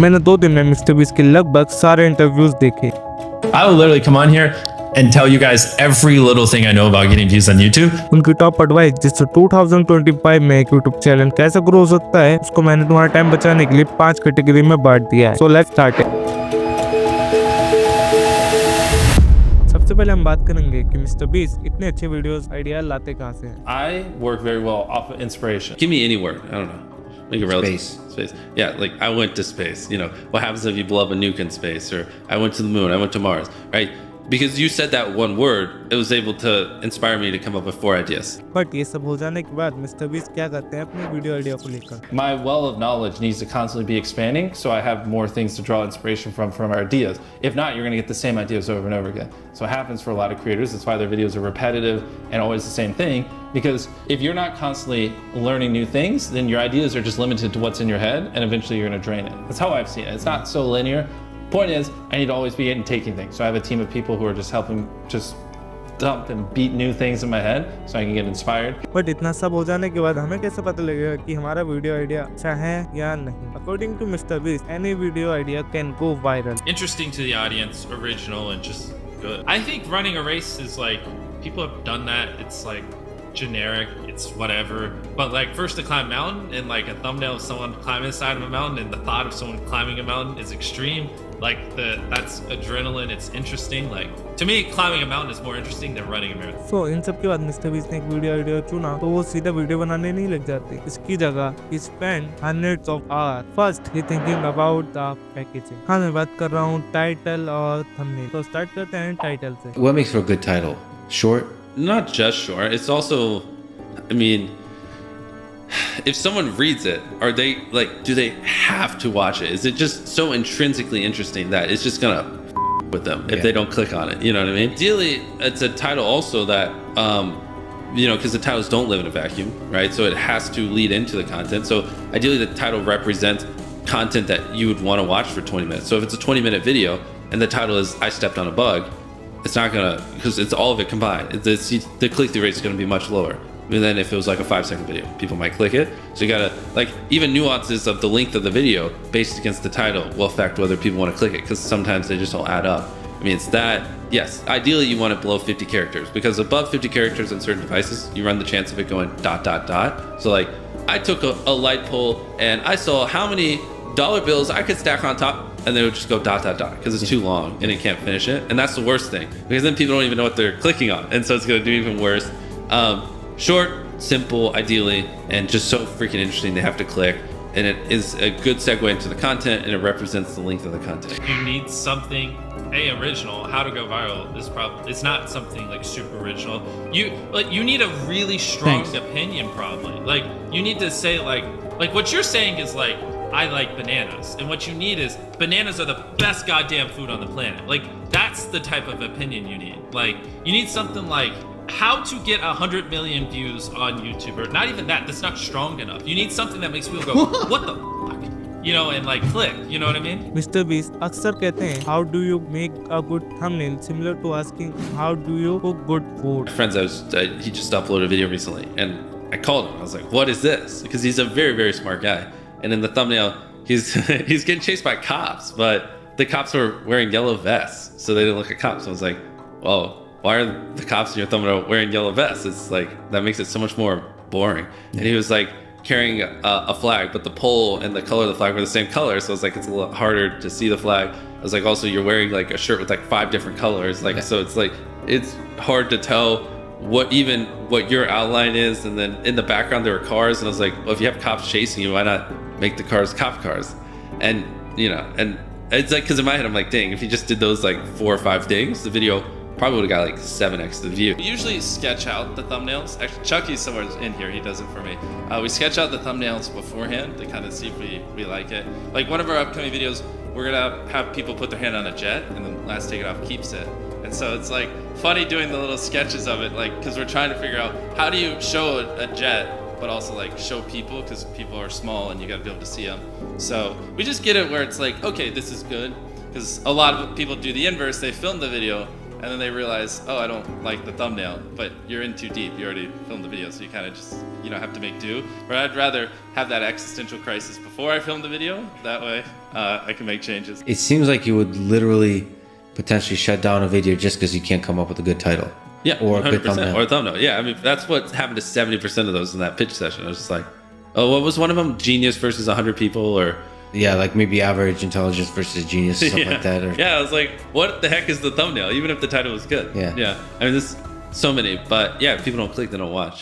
मैंने 2 दिन में मिस्टर बीस्ट के लगभग सारे इंटरव्यूज देखे। I will literally come on here and tell you guys every little thing I know about getting views on YouTube. उनकी टॉप एडवाइस जिससे 2025 में एक यूट्यूब चैनल कैसे ग्रो हो सकता है उसको मैंने तुम्हारा टाइम बचाने के लिए 5 कैटेगरी में बांट दिया है। So let's start it. सबसे पहले हम बात करेंगे कि मिस्टर बीस्ट इतने अच्छे वीडियोस आइडिया लाते कहाँ से हैं। I work very well off of inspiration. Give me any word. I don't know. Make it relative. Space. Yeah, like I went to space. You know, what happens if you blow up a nuke in space? Or I went to the moon. I went to Mars. Right? Because you said that one word, it was able to inspire me to come up with 4 ideas. But ये सब हो जाने के बाद mister beast क्या करते हैं अपनी वीडियो आइडिया को लेकर? My well of knowledge needs to constantly be expanding, so I have more things to draw inspiration from our ideas. If not, you're going to get the same ideas over and over again. So it happens for a lot of creators. That's why their videos are repetitive and always the same thing. Because if you're not constantly learning new things, then your ideas are just limited to what's in your head, and eventually you're going to drain it. That's how I've seen it. It's not so linear. Point is, I need to always be in taking things. So I have a team of people who are just helping just dump and beat new things in my head so I can get inspired. But इतना सब हो जाने के बाद हमें कैसे पता लगेगा कि हमारा वीडियो आइडिया अच्छा है या नहीं? According to Mr. Beast, any video idea can go viral. Interesting to the audience, original, and just good. I think running a race is like, people have done that. It's like generic, it's whatever. But like first to climb a mountain and like a thumbnail of someone climbing the side of a mountain and the thought of someone climbing a mountain is extreme. Like that's adrenaline, it's interesting. Like to me, climbing a mountain is more interesting than running a marathon. So इन सब के बाद mister beast ने एक video idea चुना तो वो सीधा video बनाने नहीं लग जाते। इसकी जगह he spent hundreds of hours. First he thinking about the packaging. हाँ मैं बात कर रहा हूँ टाइटल और थंबनेल। तो स्टार्ट करते हैं टाइटल से। What makes for a good title? Short? Not just short. It's also, I mean, if someone reads it, are they like, do they have to watch it? Is it just so intrinsically interesting that it's just gonna with them if they don't click on it? You know what I mean? Ideally, it's a title also that, you know, because the titles don't live in a vacuum, right? So it has to lead into the content. So ideally, the title represents content that you would want to watch for 20 minutes. So if it's a 20-minute video and the title is "I stepped on a bug," it's not gonna, because it's all of it combined. The click-through rate is gonna be much lower than if it was like a 5-second video. People might click it. So you gotta, like, even nuances of the length of the video based against the title will affect whether people want to click it, because sometimes they just don't add up. I mean, it's that, yes, ideally you want it below 50 characters, because above 50 characters on certain devices, you run the chance of it going ... So like, I took a light pole and I saw how many dollar bills I could stack on top, and they would just go ... because it's too long and it can't finish it. And that's the worst thing, because then people don't even know what they're clicking on, and so it's going to do even worse. Short, simple, ideally, and just so freaking interesting they have to click, and it is a good segue into the content, and it represents the length of the content. You need something original. How to go viral is probably, it's not something like super original. You need a really strong opinion probably. Like you need to say like what you're saying is like, I like bananas, and what you need is bananas are the best goddamn food on the planet. Like that's the type of opinion you need. Like you need something like how to get 100 million views on YouTube, or not even that. That's not strong enough. You need something that makes people go, what the fuck? You know, and like click. You know what I mean? Mr. Beast अक्सर कहते हैं, how do you make a good thumbnail? Similar to asking, how do you cook good food? My friend, he just uploaded a video recently, and I called him. I was like, what is this? Because he's a very, very smart guy. And in the thumbnail, he's he's getting chased by cops, but the cops were wearing yellow vests, so they didn't look like cops. So I was like, whoa, why are the cops in your thumbnail wearing yellow vests? It's like, that makes it so much more boring. And he was like carrying a flag, but the pole and the color of the flag were the same color. So it's like, it's a lot harder to see the flag. I was like, also you're wearing like a shirt with like 5 different colors. Like, so it's like, it's hard to tell what your outline is. And then in the background there were cars, and I was like, well, if you have cops chasing you, why not make the cars cop cars? And you know, and it's like, because in my head I'm like, dang, if you just did those like 4 or 5 things, the video probably would have got like 7x the view. We usually sketch out the thumbnails. Actually, Chucky's somewhere in here, he does it for me. We sketch out the thumbnails beforehand to kind of see if we like it. Like one of our upcoming videos, we're gonna have people put their hand on a jet, and then last take it off keeps it. And so it's like funny doing the little sketches of it, like, because we're trying to figure out how do you show a jet but also like show people, because people are small and you gotta be able to see them. So we just get it where it's like, okay, this is good, because a lot of people do the inverse. They film the video and then they realize, oh, I don't like the thumbnail, but you're in too deep. You already filmed the video, so you kind of just, you know, have to make do. Or I'd rather have that existential crisis before I film the video. That way I can make changes. It seems like you would literally potentially shut down a video just because you can't come up with a good title. Yeah, or a good 100%. thumbnail. Or a thumbnail. Yeah, I mean, that's what happened to 70% of those in that pitch session. I was just like, oh, what was one of them? Genius versus 100 people, or Yeah, like maybe average intelligence versus genius or something like that. Or, yeah, I was like, what the heck is the thumbnail? Even if the title was good. Yeah. Yeah. I mean, there's so many, but yeah, if people don't click, they don't watch.